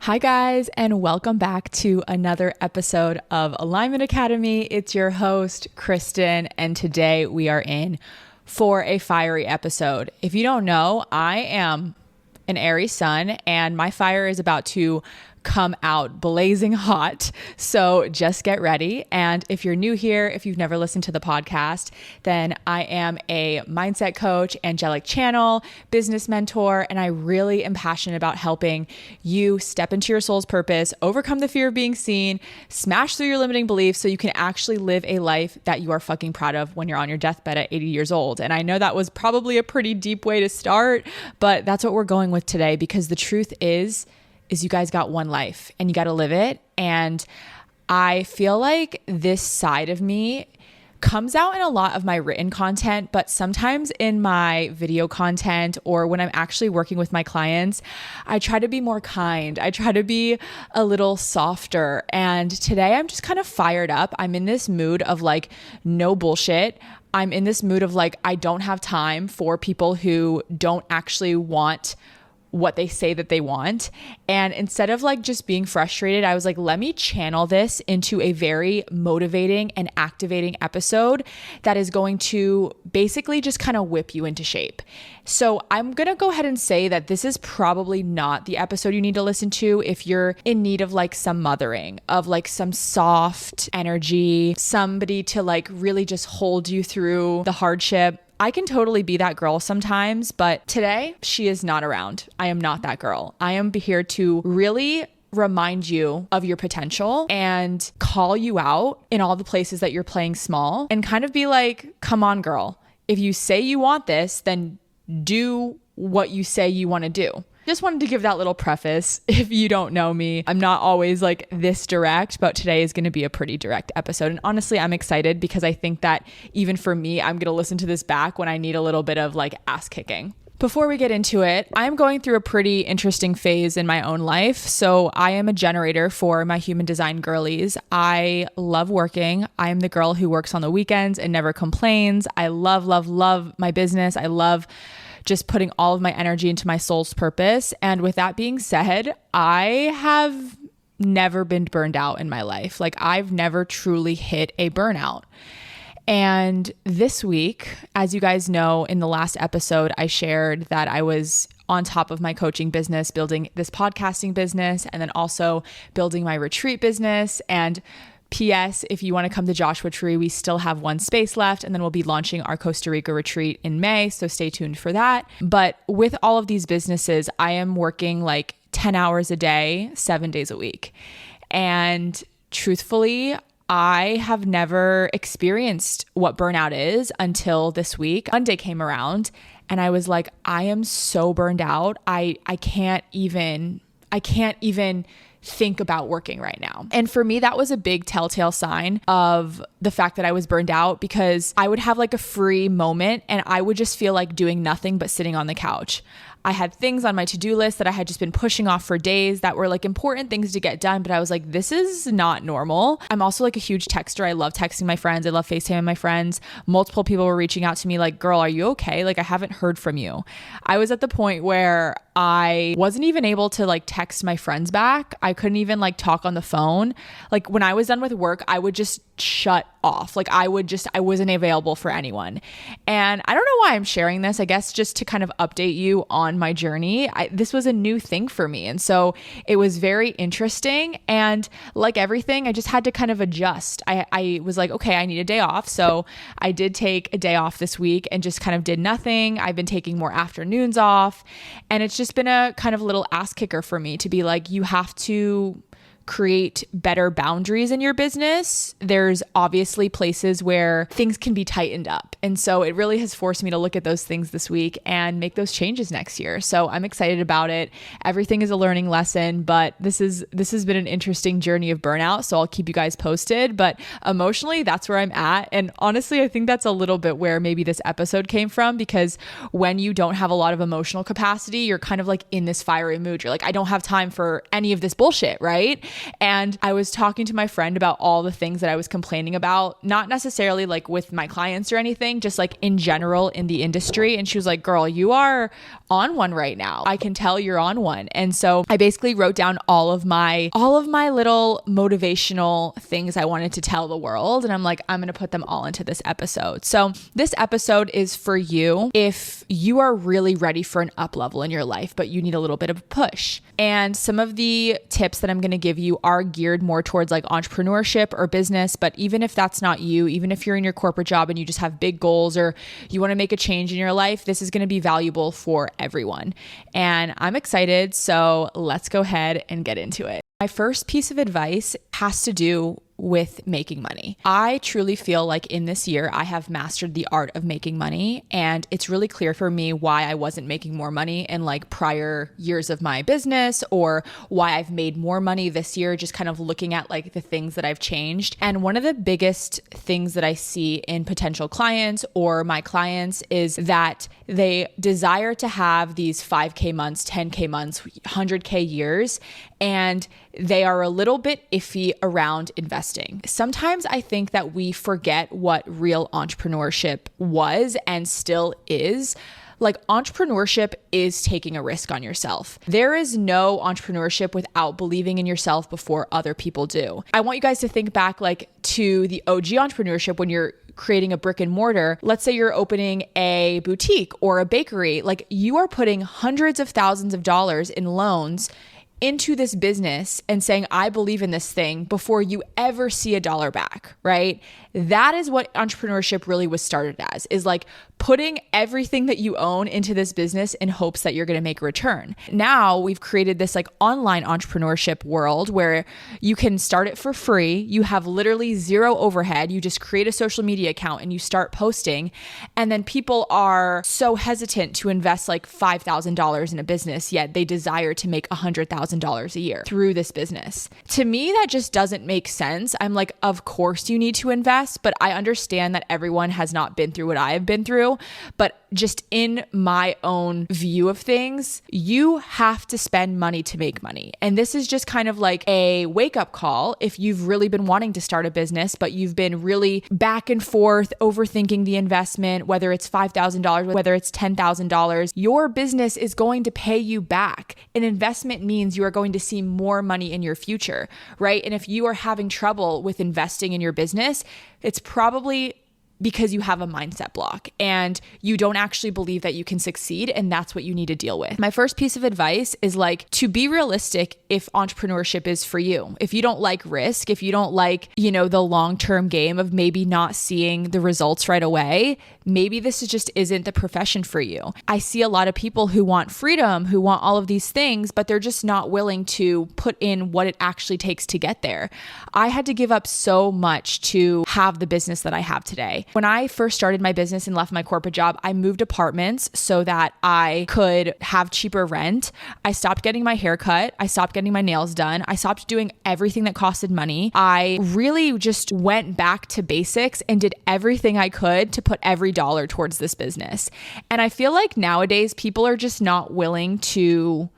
Hi guys, and welcome back to another episode of Alignment Academy. It's your host, Kristen, and today we are in for a fiery episode. If you don't know, I am an Aries sun, and my fire is about to come out blazing hot. So just get ready. And if you're new here, if you've never listened to the podcast, then I am a mindset coach, angelic channel, business mentor, and I really am passionate about helping you step into your soul's purpose, overcome the fear of being seen, smash through your limiting beliefs so you can actually live a life that you are fucking proud of when you're on your deathbed at 80 years old. And I know that was probably a pretty deep way to start, but that's what we're going with today, because the truth is you guys got one life and you got to live it. And I feel like this side of me comes out in a lot of my written content, but sometimes in my video content or when I'm actually working with my clients, I try to be more kind. I try to be a little softer. And today I'm just kind of fired up. I'm in this mood of like, no bullshit. I'm in this mood of like, I don't have time for people who don't actually want what they say that they want. And instead of like just being frustrated, I was like, let me channel this into a very motivating and activating episode that is going to basically just kind of whip you into shape. So I'm going to go ahead and say that this is probably not the episode you need to listen to if you're in need of like some mothering, of like some soft energy, somebody to like really just hold you through the hardship. I can totally be that girl sometimes, but today she is not around. I am not that girl. I am here to really remind you of your potential and call you out in all the places that you're playing small and kind of be like, come on, girl. If you say you want this, then do what you say you want to do. Just wanted to give that little preface. If you don't know me, I'm not always like this direct, but today is going to be a pretty direct episode. And honestly, I'm excited because I think that even for me, I'm going to listen to this back when I need a little bit of like ass kicking. Before we get into it, I'm going through a pretty interesting phase in my own life. So I am a generator for my human design girlies. I love working. I am the girl who works on the weekends and never complains. I love, love, love my business. I love just putting all of my energy into my soul's purpose. And with that being said, I have never been burned out in my life. Like I've never truly hit a burnout. And this week, as you guys know, in the last episode, I shared that I was on top of my coaching business, building this podcasting business, and then also building my retreat business. And P.S. if you want to come to Joshua Tree, we still have one space left, and then we'll be launching our Costa Rica retreat in May. So stay tuned for that. But with all of these businesses, I am working like 10 hours a day, 7 days a week. And truthfully, I have never experienced what burnout is until this week. Monday came around and I was like, I am so burned out. I can't even think about working right now. And for me, that was a big telltale sign of the fact that I was burned out, because I would have like a free moment and I would just feel like doing nothing but sitting on the couch. I had things on my to-do list that I had just been pushing off for days that were like important things to get done. But I was like, this is not normal. I'm also like a huge texter. I love texting my friends. I love FaceTiming my friends. Multiple people were reaching out to me like, girl, are you okay? Like, I haven't heard from you. I was at the point where I wasn't even able to like text my friends back. I couldn't even like talk on the phone. Like when I was done with work, I would just shut off. Like I wasn't available for anyone. And I don't know why I'm sharing this. I guess just to kind of update you on my journey. This was a new thing for me. And so it was very interesting. And like everything, I just had to kind of adjust. I was like, okay, I need a day off. So I did take a day off this week and just kind of did nothing. I've been taking more afternoons off. And it's just been a kind of little ass kicker for me to be like, you have to create better boundaries in your business. There's obviously places where things can be tightened up. And so it really has forced me to look at those things this week and make those changes next year. So I'm excited about it. Everything is a learning lesson, but this has been an interesting journey of burnout. So I'll keep you guys posted, but emotionally, that's where I'm at. And honestly, I think that's a little bit where maybe this episode came from, because when you don't have a lot of emotional capacity, you're kind of like in this fiery mood. You're like, I don't have time for any of this bullshit, right? And I was talking to my friend about all the things that I was complaining about, not necessarily like with my clients or anything, just like in general in the industry. And she was like, girl, you are on one right now. I can tell you're on one. And so I basically wrote down all of my little motivational things I wanted to tell the world. And I'm like, I'm going to put them all into this episode. So this episode is for you if you are really ready for an up level in your life, but you need a little bit of a push. And some of the tips that I'm going to give you are geared more towards like entrepreneurship or business. But even if that's not you, even if you're in your corporate job and you just have big goals or you want to make a change in your life, this is going to be valuable for everyone. And I'm excited. So let's go ahead and get into it. My first piece of advice has to do with making money. I truly feel like in this year, I have mastered the art of making money. And it's really clear for me why I wasn't making more money in like prior years of my business, or why I've made more money this year, just kind of looking at like the things that I've changed. And one of the biggest things that I see in potential clients or my clients is that they desire to have these 5K months, 10K months, 100K years, and they are a little bit iffy around investing. Sometimes I think that we forget what real entrepreneurship was and still is. Like, entrepreneurship is taking a risk on yourself. There is no entrepreneurship without believing in yourself before other people do. I want you guys to think back like to the OG entrepreneurship when you're creating a brick and mortar. Let's say you're opening a boutique or a bakery. Like, you are putting hundreds of thousands of dollars in loans into this business and saying, I believe in this thing before you ever see a dollar back, right? That is what entrepreneurship really was started as, is like putting everything that you own into this business in hopes that you're going to make a return. Now we've created this like online entrepreneurship world where you can start it for free. You have literally zero overhead. You just create a social media account and you start posting. And then people are so hesitant to invest like $5,000 in a business, yet they desire to make $100,000 a year through this business. To me, that just doesn't make sense. I'm like, of course you need to invest, but I understand that everyone has not been through what I have been through. But just in my own view of things, you have to spend money to make money. And this is just kind of like a wake-up call if you've really been wanting to start a business, but you've been really back and forth overthinking the investment, whether it's $5,000, whether it's $10,000. Your business is going to pay you back. An investment means you are going to see more money in your future, right? And if you are having trouble with investing in your business, it's probably because you have a mindset block and you don't actually believe that you can succeed, and that's what you need to deal with. My first piece of advice is like to be realistic if entrepreneurship is for you. If you don't like risk, if you don't like, the long-term game of maybe not seeing the results right away, maybe this just isn't the profession for you. I see a lot of people who want freedom, who want all of these things, but they're just not willing to put in what it actually takes to get there. I had to give up so much to have the business that I have today. When I first started my business and left my corporate job, I moved apartments so that I could have cheaper rent. I stopped getting my hair cut. I stopped getting my nails done. I stopped doing everything that costed money. I really just went back to basics and did everything I could to put every dollar towards this business. And I feel like nowadays people are just not willing to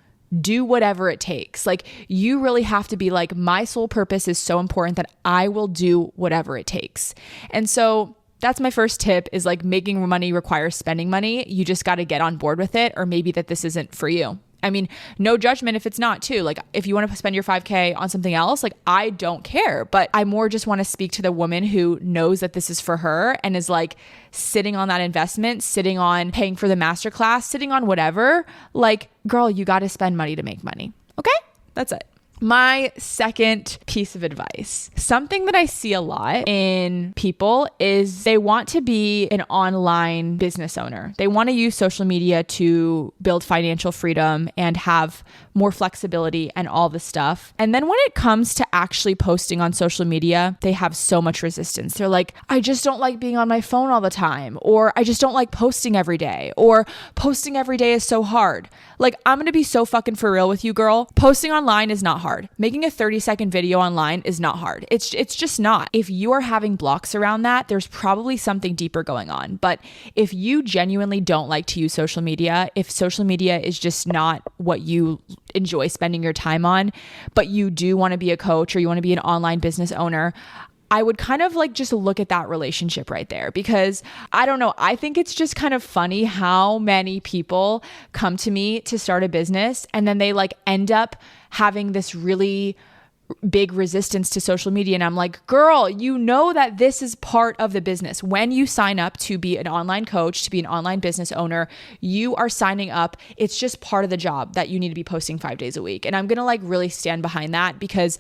do whatever it takes. Like, you really have to be like, my sole purpose is so important that I will do whatever it takes. And so that's my first tip, is like, making money requires spending money. You just got to get on board with it, or maybe that this isn't for you. I mean, no judgment if it's not too. Like, if you want to spend your 5K on something else, like, I don't care, but I more just want to speak to the woman who knows that this is for her and is like sitting on that investment, sitting on paying for the masterclass, sitting on whatever. Like, girl, you got to spend money to make money. Okay? That's it. My second piece of advice, something that I see a lot in people, is they want to be an online business owner. They want to use social media to build financial freedom and have more flexibility and all this stuff. And then when it comes to actually posting on social media, they have so much resistance. They're like, I just don't like being on my phone all the time, or I just don't like posting every day, or posting every day is so hard. Like, I'm going to be so fucking for real with you, girl. Posting online is not hard. hard. Making a 30-second video online is not hard. It's just not. If you are having blocks around that, there's probably something deeper going on. But if you genuinely don't like to use social media, if social media is just not what you enjoy spending your time on, but you do want to be a coach or you want to be an online business owner, I would kind of like just look at that relationship right there, because I don't know, I think it's just kind of funny how many people come to me to start a business and then they like end up having this really big resistance to social media. And I'm like, girl, you know that this is part of the business. When you sign up to be an online coach, to be an online business owner, you are signing up. It's just part of the job that you need to be posting 5 days a week. And I'm going to like really stand behind that, because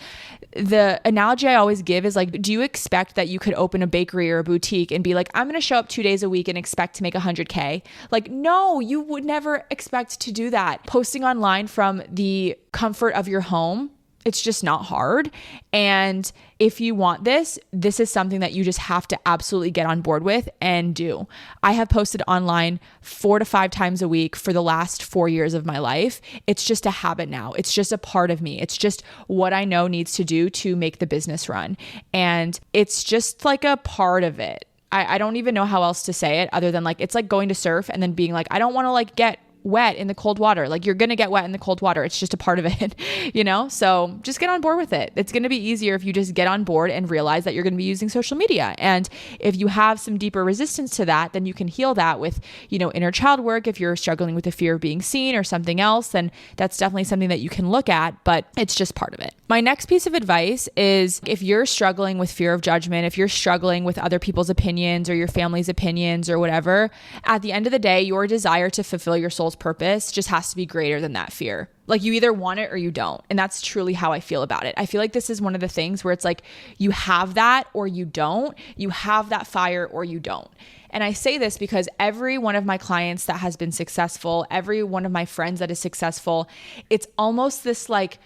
the analogy I always give is like, do you expect that you could open a bakery or a boutique and be like, I'm going to show up 2 days a week and expect to make 100K? Like, no, you would never expect to do that. Posting online from the comfort of your home, it's just not hard. And if you want this is something that you just have to absolutely get on board with and do. I have posted online 4 to 5 times a week for the last 4 years of my life. It's just a habit now. It's just a part of me. It's just what I know needs to do to make the business run. And it's just like a part of it. I don't even know how else to say it other than like, it's like going to surf and then being like, I don't want to like get wet in the cold water. Like, you're going to get wet in the cold water. It's just a part of it, you know? So just get on board with it. It's going to be easier if you just get on board and realize that you're going to be using social media. And if you have some deeper resistance to that, then you can heal that with, you know, inner child work. If you're struggling with the fear of being seen or something else, then that's definitely something that you can look at, but it's just part of it. My next piece of advice is, if you're struggling with fear of judgment, if you're struggling with other people's opinions or your family's opinions or whatever, at the end of the day, your desire to fulfill your soul's purpose just has to be greater than that fear. Like, you either want it or you don't. And that's truly how I feel about it. I feel like this is one of the things where it's like, you have that or you don't. You have that fire or you don't. And I say this because every one of my clients that has been successful, every one of my friends that is successful, it's almost this like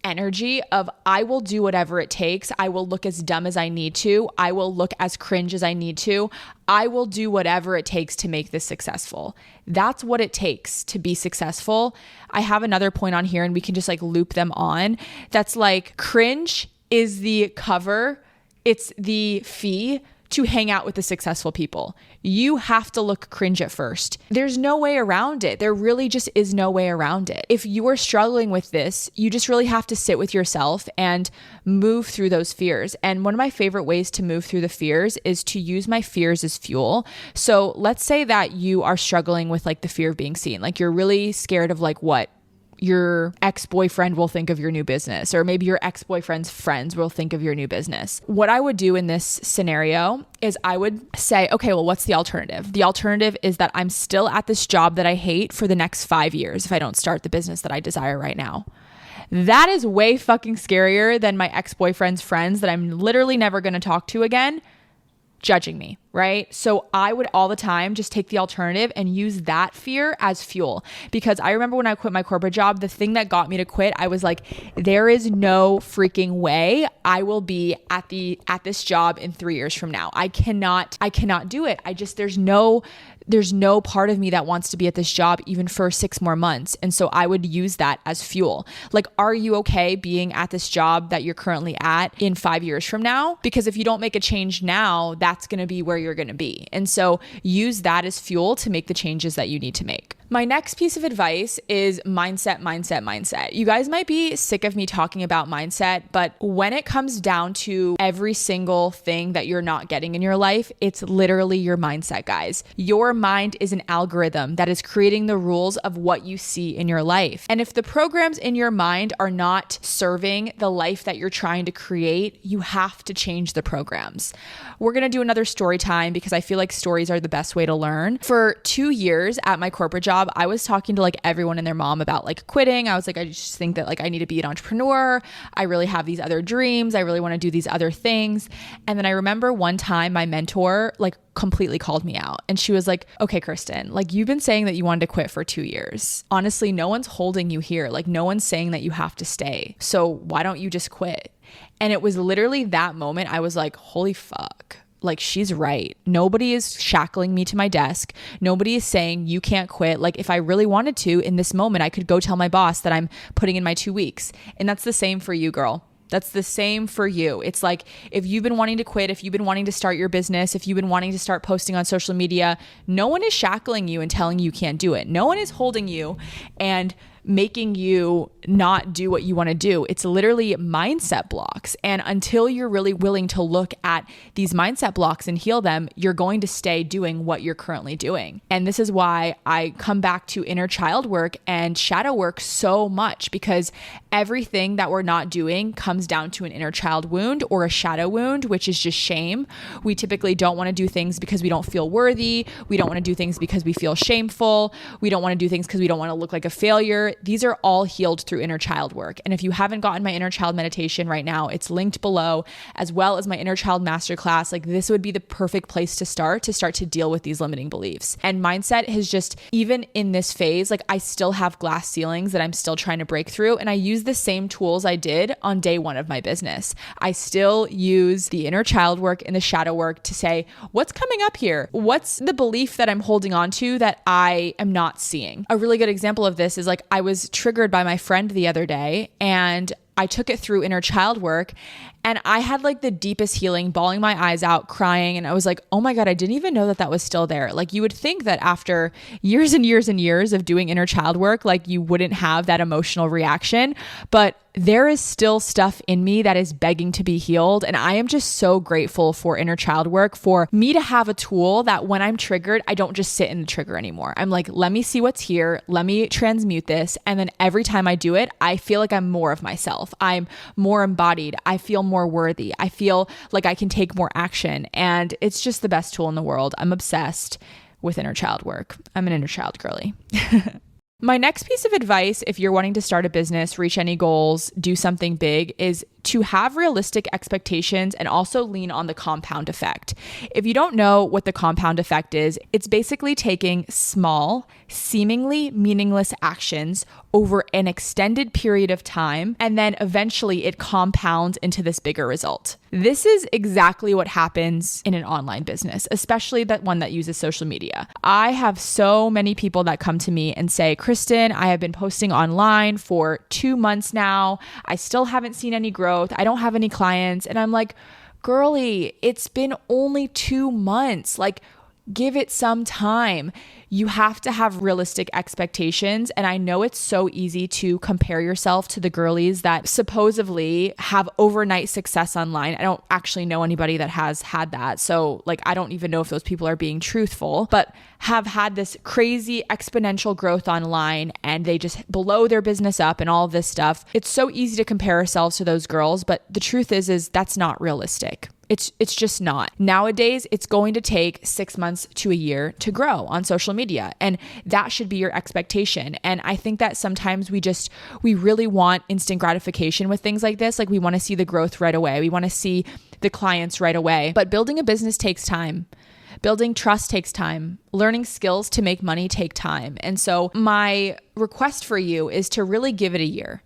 energy of, I will do whatever it takes. I will look as dumb as I need to. I will look as cringe as I need to. I will do whatever it takes to make this successful. That's what it takes to be successful. I have another point on here and we can just like loop them on. That's like, cringe is the cover. It's the fee to hang out with the successful people. You have to look cringe at first. There's no way around it. There really just is no way around it. If you are struggling with this, you just really have to sit with yourself and move through those fears. And one of my favorite ways to move through the fears is to use my fears as fuel. So let's say that you are struggling with like the fear of being seen. Like, you're really scared of like what your ex-boyfriend will think of your new business, or maybe your ex-boyfriend's friends will think of your new business. What I would do in this scenario is I would say, okay, well, what's the alternative? The alternative is that I'm still at this job that I hate for the next 5 years if I don't start the business that I desire right now. That is way fucking scarier than my ex-boyfriend's friends that I'm literally never going to talk to again judging me, right? So I would all the time just take the alternative and use that fear as fuel. Because I remember when I quit my corporate job, the thing that got me to quit, I was like, there is no freaking way I will be at this job in 3 years from now. I cannot do it. There's no part of me that wants to be at this job even for 6 more months. And so I would use that as fuel. Like, are you okay being at this job that you're currently at in 5 years from now? Because if you don't make a change now, that's going to be where you're going to be. And so use that as fuel to make the changes that you need to make. My next piece of advice is mindset. You guys might be sick of me talking about mindset, but when it comes down to every single thing that you're not getting in your life, it's literally your mindset, guys. Your mind is an algorithm that is creating the rules of what you see in your life. And if the programs in your mind are not serving the life that you're trying to create, you have to change the programs. We're going to do another story time because I feel like stories are the best way to learn. For 2 years at my corporate job, I was talking to like everyone and their mom about like quitting. I was like, I just think that like I need to be an entrepreneur. I really have these other dreams. I really want to do these other things. And then I remember one time my mentor like completely called me out and she was like, okay, Kristen, like you've been saying that you wanted to quit for 2 years. Honestly, no one's holding you here. Like no one's saying that you have to stay. So why don't you just quit? And it was literally that moment I was like, holy fuck. like, she's right. Nobody is shackling me to my desk. Nobody is saying you can't quit. Like, if I really wanted to in this moment, I could go tell my boss that I'm putting in my 2 weeks. And that's the same for you, girl. That's the same for you. It's like, if you've been wanting to quit, if you've been wanting to start your business, if you've been wanting to start posting on social media, no one is shackling you and telling you can't do it. No one is holding you and making you not do what you want to do. It's literally mindset blocks. And until you're really willing to look at these mindset blocks and heal them, you're going to stay doing what you're currently doing. And this is why I come back to inner child work and shadow work so much, because everything that we're not doing comes down to an inner child wound or a shadow wound, which is just shame. We typically don't want to do things because we don't feel worthy. We don't want to do things because we feel shameful. We don't want to do things because we don't want to look like a failure. These are all healed through inner child work. And if you haven't gotten my inner child meditation right now, it's linked below, as well as my inner child masterclass. Like, this would be the perfect place to start to deal with these limiting beliefs. And mindset has just, even in this phase, like, I still have glass ceilings that I'm still trying to break through. And I use the same tools I did on day one of my business. I still use the inner child work and the shadow work to say, what's coming up here? What's the belief that I'm holding on to that I am not seeing? A really good example of this is, like, I was triggered by my friend the other day, and I took it through inner child work, and I had like the deepest healing, bawling my eyes out, crying. And I was like, oh my God, I didn't even know that that was still there. Like, you would think that after years and years and years of doing inner child work, like, you wouldn't have that emotional reaction, but there is still stuff in me that is begging to be healed. And I am just so grateful for inner child work, for me to have a tool that when I'm triggered, I don't just sit in the trigger anymore. I'm like, let me see what's here. Let me transmute this. And then every time I do it, I feel like I'm more of myself. I'm more embodied. I feel more worthy. I feel like I can take more action. And it's just the best tool in the world. I'm obsessed with inner child work. I'm an inner child girly. My next piece of advice, if you're wanting to start a business, reach any goals, do something big, is to have realistic expectations and also lean on the compound effect. If you don't know what the compound effect is, it's basically taking small, seemingly meaningless actions over an extended period of time, and then eventually it compounds into this bigger result. This is exactly what happens in an online business, especially that one that uses social media. I have so many people that come to me and say, Kristen, I have been posting online for 2 months now. I still haven't seen any growth. I don't have any clients. And I'm like, girly, it's been only 2 months. Like, give it some time. You have to have realistic expectations. And I know it's so easy to compare yourself to the girlies that supposedly have overnight success online. I don't actually know anybody that has had that. So, like, I don't even know if those people are being truthful, but have had this crazy exponential growth online, and they just blow their business up and all of this stuff. It's so easy to compare ourselves to those girls, but the truth is that's not realistic. It's just not. Nowadays, it's going to take 6 months to a year to grow on social media. And that should be your expectation. And I think that sometimes we really want instant gratification with things like this. Like, we want to see the growth right away. We want to see the clients right away. But building a business takes time. Building trust takes time. Learning skills to make money take time. And so my request for you is to really give it a year.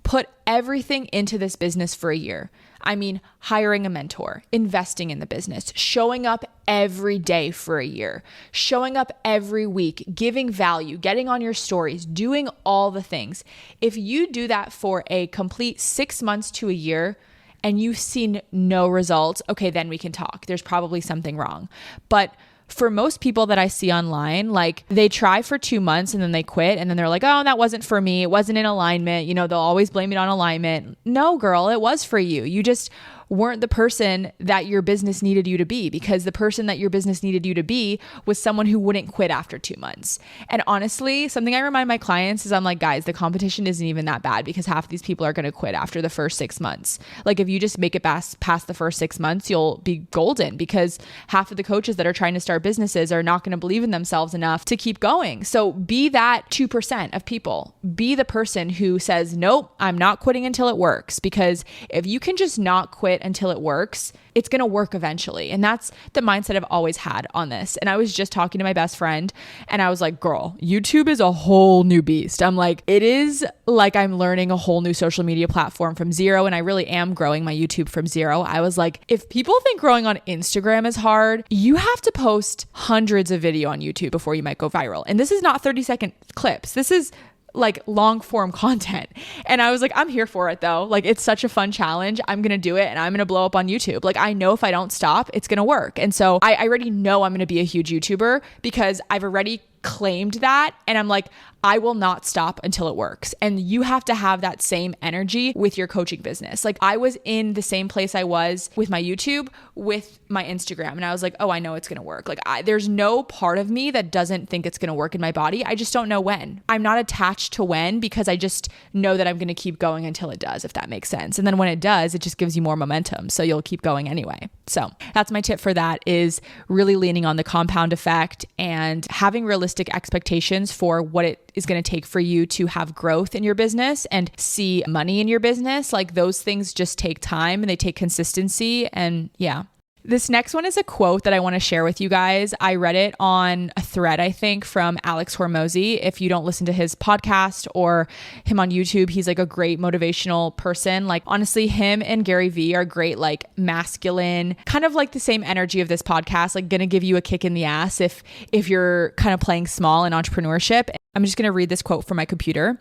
Put everything into this business for a year. I mean, hiring a mentor, investing in the business, showing up every day for a year, showing up every week, giving value, getting on your stories, doing all the things. If you do that for a complete 6 months to a year and you've seen no results, okay, then we can talk. There's probably something wrong. But for most people that I see online, like, they try for 2 months and then they quit, and then they're like, oh, that wasn't for me. It wasn't in alignment. You know, they'll always blame it on alignment. No, girl, it was for you. You just weren't the person that your business needed you to be, because the person that your business needed you to be was someone who wouldn't quit after 2 months. And honestly, something I remind my clients is, I'm like, guys, the competition isn't even that bad, because half of these people are going to quit after the first 6 months. Like, if you just make it past the first 6 months, you'll be golden, because half of the coaches that are trying to start businesses are not going to believe in themselves enough to keep going. So be that 2% of people. Be the person who says, nope, I'm not quitting until it works. Because if you can just not quit it until it works, it's going to work eventually. And that's the mindset I've always had on this. And I was just talking to my best friend and I was like, girl, YouTube is a whole new beast. I'm like, it is like I'm learning a whole new social media platform from zero. And I really am growing my YouTube from zero. I was like, if people think growing on Instagram is hard, you have to post hundreds of video on YouTube before you might go viral. And this is not 30-second clips. This is like long form content. And I was like, I'm here for it though. Like, it's such a fun challenge. I'm going to do it and I'm going to blow up on YouTube. Like, I know if I don't stop, it's going to work. And so I already know I'm going to be a huge YouTuber because I've already claimed that. And I'm like, I will not stop until it works. And you have to have that same energy with your coaching business. Like, I was in the same place I was with my YouTube, with my Instagram. And I was like, oh, I know it's going to work. Like, there's no part of me that doesn't think it's going to work in my body. I just don't know when. I'm not attached to when because I just know that I'm going to keep going until it does, if that makes sense. And then when it does, it just gives you more momentum. So you'll keep going anyway. So that's my tip for that, is really leaning on the compound effect and having realistic expectations for what it is going to take for you to have growth in your business and see money in your business. Like, those things just take time and they take consistency. And yeah. This next one is a quote that I want to share with you guys. I read it on a thread, I think, from Alex Hormozy. If you don't listen to his podcast or him on YouTube, he's like a great motivational person. Like, honestly, him and Gary Vee are great, like masculine, kind of like the same energy of this podcast, like going to give you a kick in the ass if you're kind of playing small in entrepreneurship. I'm just going to read this quote from my computer.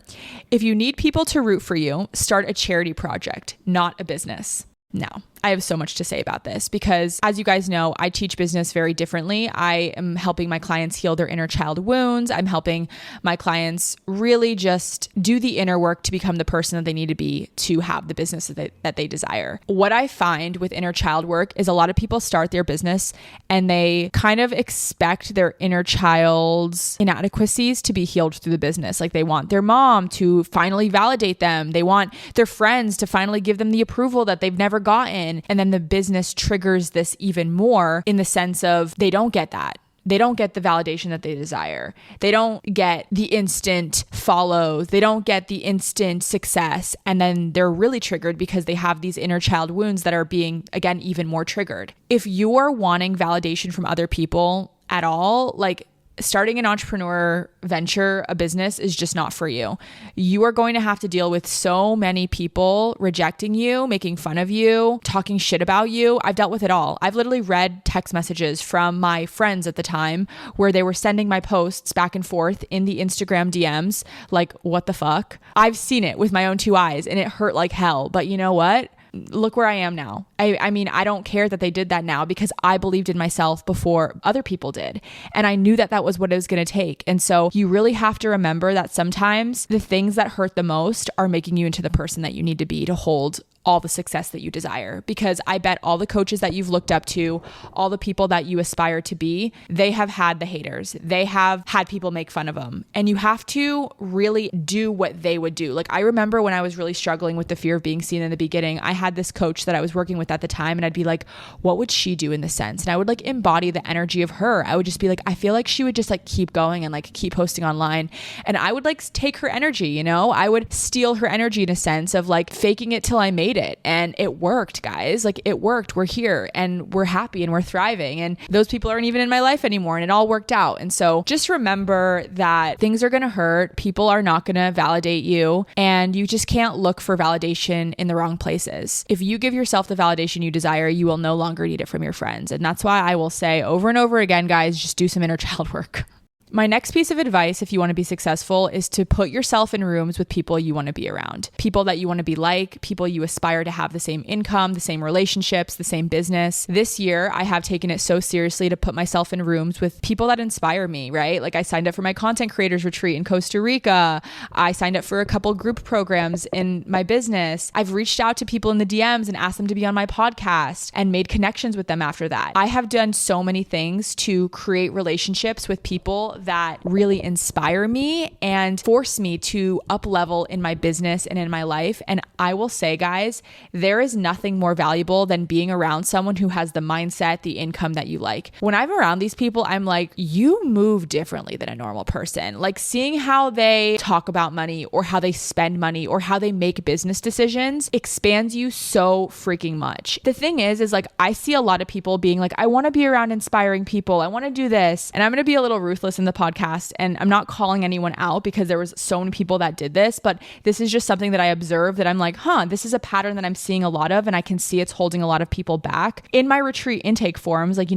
If you need people to root for you, start a charity project, not a business. Now, I have so much to say about this because, as you guys know, I teach business very differently. I am helping my clients heal their inner child wounds. I'm helping my clients really just do the inner work to become the person that they need to be to have the business that they desire. What I find with inner child work is a lot of people start their business and they kind of expect their inner child's inadequacies to be healed through the business. Like, they want their mom to finally validate them. They want their friends to finally give them the approval that they've never gotten. And then the business triggers this even more in the sense of they don't get that. They don't get the validation that they desire. They don't get the instant follows. They don't get the instant success. And then they're really triggered because they have these inner child wounds that are being, again, even more triggered. If you're wanting validation from other people at all, like, starting an entrepreneur venture, a business, is just not for you. You are going to have to deal with so many people rejecting you, making fun of you, talking shit about you. I've dealt with it all. I've literally read text messages from my friends at the time where they were sending my posts back and forth in the Instagram DMs. Like, what the fuck? I've seen it with my own two eyes and it hurt like hell. But you know what? Look where I am now. I mean, I don't care that they did that now because I believed in myself before other people did. And I knew that that was what it was going to take. And so you really have to remember that sometimes the things that hurt the most are making you into the person that you need to be to hold all the success that you desire. Because I bet all the coaches that you've looked up to, all the people that you aspire to be, they have had the haters. They have had people make fun of them. And you have to really do what they would do. Like, I remember when I was really struggling with the fear of being seen in the beginning, I had this coach that I was working with at the time, and I'd be like, what would she do in this sense? And I would like embody the energy of her. I would just be like, I feel like she would just like keep going and like keep posting online. And I would like take her energy, you know? I would steal her energy in a sense of like faking it till I made it. And it worked, guys. Like, it worked. We're here and we're happy and we're thriving. And those people aren't even in my life anymore. And it all worked out. And so just remember that things are going to hurt. People are not going to validate you. And you just can't look for validation in the wrong places. If you give yourself the validation you desire, you will no longer need it from your friends. And that's why I will say over and over again, guys, just do some inner child work. My next piece of advice, if you want to be successful, is to put yourself in rooms with people you want to be around, people that you want to be like, people you aspire to have the same income, the same relationships, the same business. This year, I have taken it so seriously to put myself in rooms with people that inspire me, right? Like, I signed up for my content creators retreat in Costa Rica. I signed up for a couple group programs in my business. I've reached out to people in the DMs and asked them to be on my podcast and made connections with them after that. I have done so many things to create relationships with people that really inspire me and force me to up level in my business and in my life. And I will say, guys, there is nothing more valuable than being around someone who has the mindset, the income that you like. When I'm around these people, I'm like, you move differently than a normal person. Like seeing how they talk about money or how they spend money or how they make business decisions expands you so freaking much. The thing is like I see a lot of people being like, I want to be around inspiring people. I want to do this. And I'm going to be a little ruthless in the podcast, and I'm not calling anyone out because there was so many people that did this, but this is just something that I observed that I'm like, this is a pattern that I'm seeing a lot of, and I can see it's holding a lot of people back. In my retreat intake forums, like,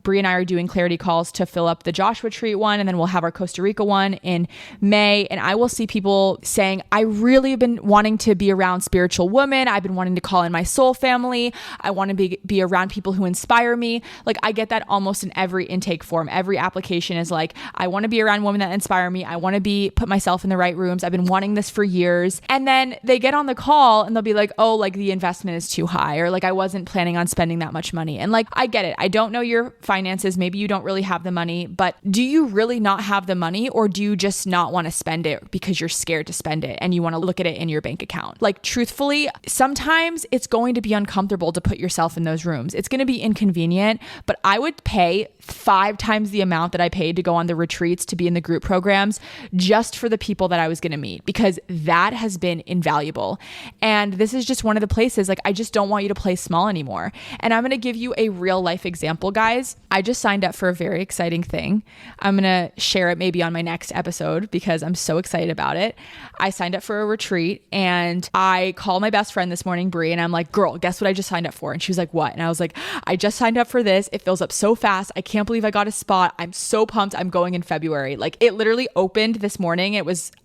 Bree and I are doing clarity calls to fill up the Josh retreat one, and then we'll have our Costa Rica one in May. And I will see people saying, I really have been wanting to be around spiritual women. I've been wanting to call in my soul family. I want to be around people who inspire me. Like I get that almost in every intake form. Every application is like, I want to be around women that inspire me. I want to put myself in the right rooms. I've been wanting this for years. And then they get on the call and they'll be like, oh, like the investment is too high, or like I wasn't planning on spending that much money. And like, I get it. I don't know your finances. Maybe you don't really have the money, but do you really not have the money, or do you just not want to spend it because you're scared to spend it and you want to look at it in your bank account? Like truthfully, sometimes it's going to be uncomfortable to put yourself in those rooms. It's going to be inconvenient, but I would pay 5 times the amount that I paid to go on the retreats, to be in the group programs, just for the people that I was going to meet, because that has been invaluable. And this is just one of the places, like, I just don't want you to play small anymore. And I'm going to give you a real life example, guys. I just signed up for a very exciting thing. I'm going to share it maybe on my next episode because I'm so excited about it. I signed up for a retreat, and I called my best friend this morning, Bree, and I'm like, girl, guess what I just signed up for? And she was like, what? And I was like, I just signed up for this. It fills up so fast. I can't believe I got a spot. I'm so pumped. I'm going in February. Like it literally opened this morning. I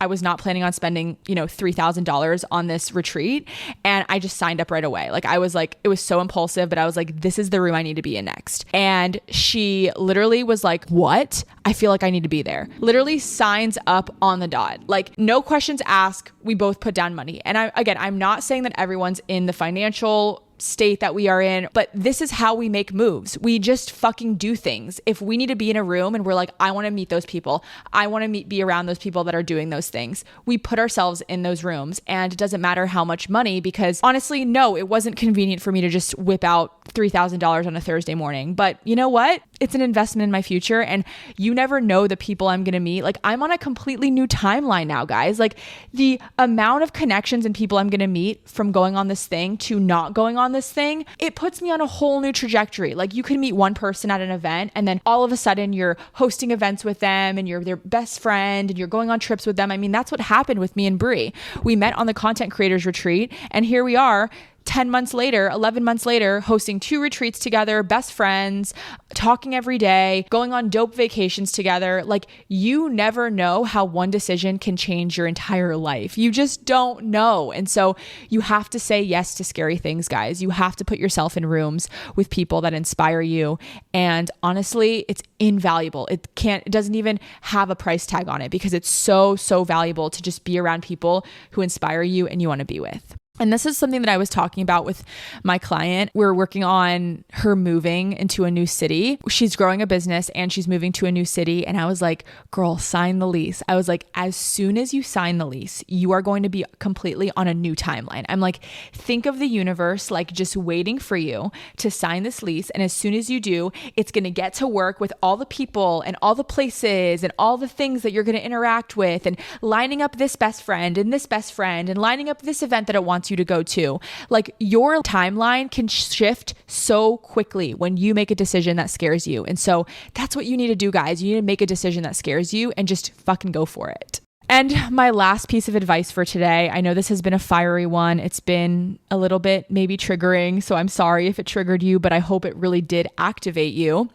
was not planning on spending, $3,000 on this retreat. And I just signed up right away. Like I was like, it was so impulsive, but I was like, this is the room I need to be in next. And she literally was like, what? I feel like I need to be there. Literally signs up on the dot. Like no questions asked. We both put down money. And I'm not saying that everyone's in the financial state that we are in, but this is how we make moves. We just fucking do things. If we need to be in a room and we're like, I want to meet those people, I want to be around those people that are doing those things, we put ourselves in those rooms. And it doesn't matter how much money, because honestly, no, it wasn't convenient for me to just whip out $3,000 on a Thursday morning. But you know what? It's an investment in my future, and you never know the people I'm going to meet. Like I'm on a completely new timeline now, guys. Like the amount of connections and people I'm going to meet from going on this thing to not going on this thing, it puts me on a whole new trajectory. Like you can meet one person at an event, and then all of a sudden you're hosting events with them and you're their best friend and you're going on trips with them. I mean, that's what happened with me and Bree. We met on the content creators retreat, and here we are 10 months later, 11 months later, hosting 2 retreats together, best friends, talking every day, going on dope vacations together. Like you never know how one decision can change your entire life. You just don't know. And so you have to say yes to scary things, guys. You have to put yourself in rooms with people that inspire you. And honestly, it's invaluable. It doesn't even have a price tag on it, because it's so, so valuable to just be around people who inspire you and you want to be with. And this is something that I was talking about with my client. We're working on her moving into a new city. She's growing a business and she's moving to a new city. And I was like, girl, sign the lease. I was like, as soon as you sign the lease, you are going to be completely on a new timeline. I'm like, think of the universe like just waiting for you to sign this lease. And as soon as you do, it's going to get to work with all the people and all the places and all the things that you're going to interact with, and lining up this best friend and lining up this event that it wants you to go to. Like your timeline can shift so quickly when you make a decision that scares you. And so that's what you need to do, guys. You need to make a decision that scares you and just fucking go for it. And my last piece of advice for today, I know this has been a fiery one. It's been a little bit maybe triggering, so I'm sorry if it triggered you, but I hope it really did activate you,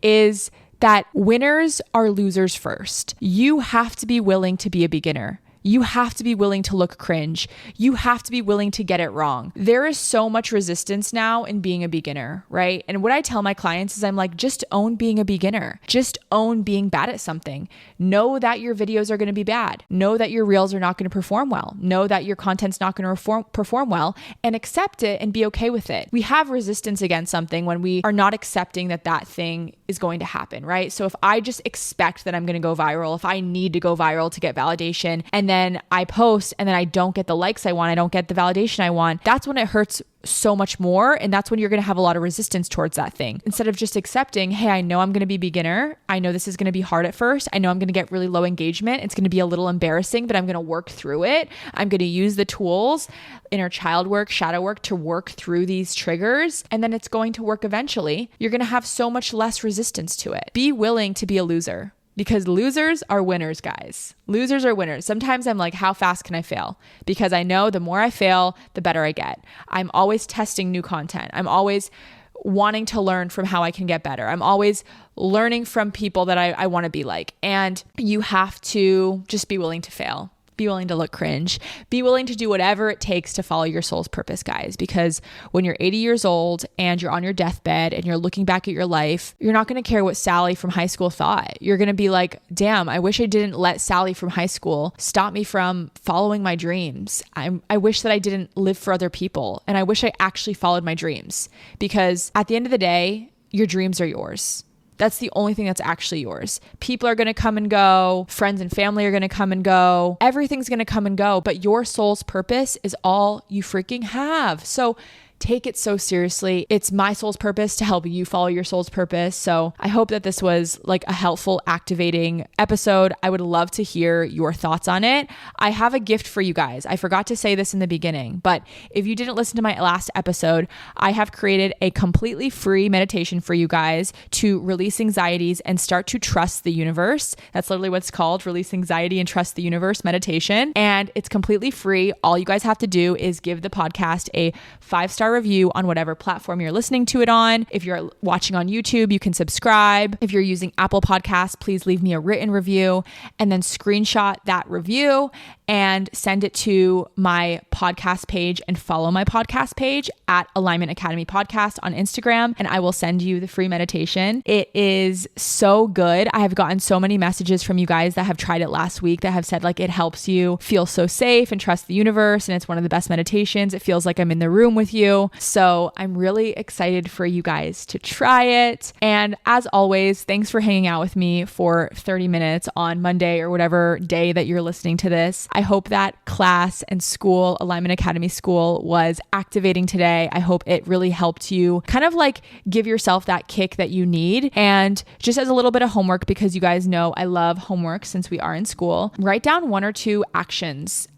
is that winners are losers first. You have to be willing to be a beginner. You have to be willing to look cringe. You have to be willing to get it wrong. There is so much resistance now in being a beginner, right? And what I tell my clients is I'm like, just own being a beginner. Just own being bad at something. Know that your videos are going to be bad. Know that your reels are not going to perform well. Know that your content's not going to perform well, and accept it and be okay with it. We have resistance against something when we are not accepting that that thing is going to happen, right? So if I just expect that I'm going to go viral, if I need to go viral to get validation, and then I post and then I don't get the likes I want, I don't get the validation I want, that's when it hurts so much more. And that's when you're going to have a lot of resistance towards that thing. Instead of just accepting, hey, I know I'm going to be beginner. I know this is going to be hard at first. I know I'm going to get really low engagement. It's going to be a little embarrassing, but I'm going to work through it. I'm going to use the tools, inner child work, shadow work, to work through these triggers. And then it's going to work eventually. You're going to have so much less resistance to it. Be willing to be a loser. Because losers are winners, guys. Losers are winners. Sometimes I'm like, how fast can I fail? Because I know the more I fail, the better I get. I'm always testing new content. I'm always wanting to learn from how I can get better. I'm always learning from people that I want to be like. And you have to just be willing to fail. Be willing to look cringe. Be willing to do whatever it takes to follow your soul's purpose, guys. Because when you're 80 years old and you're on your deathbed and you're looking back at your life, you're not going to care what Sally from high school thought. You're going to be like, damn, I wish I didn't let Sally from high school stop me from following my dreams. I wish that I didn't live for other people. And I wish I actually followed my dreams. Because at the end of the day, your dreams are yours. That's the only thing that's actually yours. People are going to come and go. Friends and family are going to come and go. Everything's going to come and go. But your soul's purpose is all you freaking have. So take it so seriously. It's my soul's purpose to help you follow your soul's purpose. So I hope that this was like a helpful, activating episode. I would love to hear your thoughts on it. I have a gift for you guys. I forgot to say this in the beginning, but if you didn't listen to my last episode, I have created a completely free meditation for you guys to release anxieties and start to trust the universe. That's literally what it's called, Release Anxiety and Trust the Universe meditation. And it's completely free. All you guys have to do is give the podcast a 5-star review on whatever platform you're listening to it on. If you're watching on YouTube, you can subscribe. If you're using Apple Podcasts, please leave me a written review and then screenshot that review and send it to my podcast page and follow my podcast page at Alignment Academy Podcast on Instagram, and I will send you the free meditation. It is so good. I have gotten so many messages from you guys that have tried it last week that have said like it helps you feel so safe and trust the universe, and it's one of the best meditations. It feels like I'm in the room with you. So I'm really excited for you guys to try it. And as always, thanks for hanging out with me for 30 minutes on Monday or whatever day that you're listening to this. I hope that class and school, Alignment Academy School, was activating today. I hope it really helped you kind of like give yourself that kick that you need. And just as a little bit of homework, because you guys know I love homework since we are in school, write down 1 or 2 actions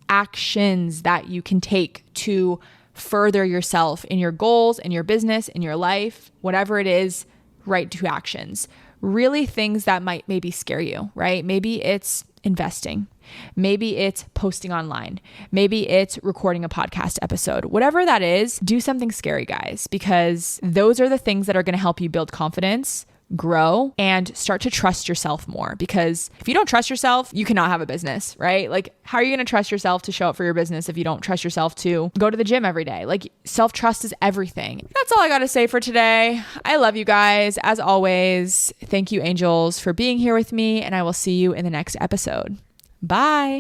that you can take to further yourself in your goals, in your business, in your life, whatever it is. Write 2 actions. Really things that might maybe scare you, right? Maybe it's investing. Maybe it's posting online. Maybe it's recording a podcast episode. Whatever that is, do something scary, guys, because those are the things that are going to help you build confidence, grow, and start to trust yourself more. Because if you don't trust yourself, you cannot have a business, right? Like, how are you going to trust yourself to show up for your business if you don't trust yourself to go to the gym every day? Like, self-trust is everything. That's all I got to say for today. I love you guys. As always, thank you, angels, for being here with me, and I will see you in the next episode. Bye.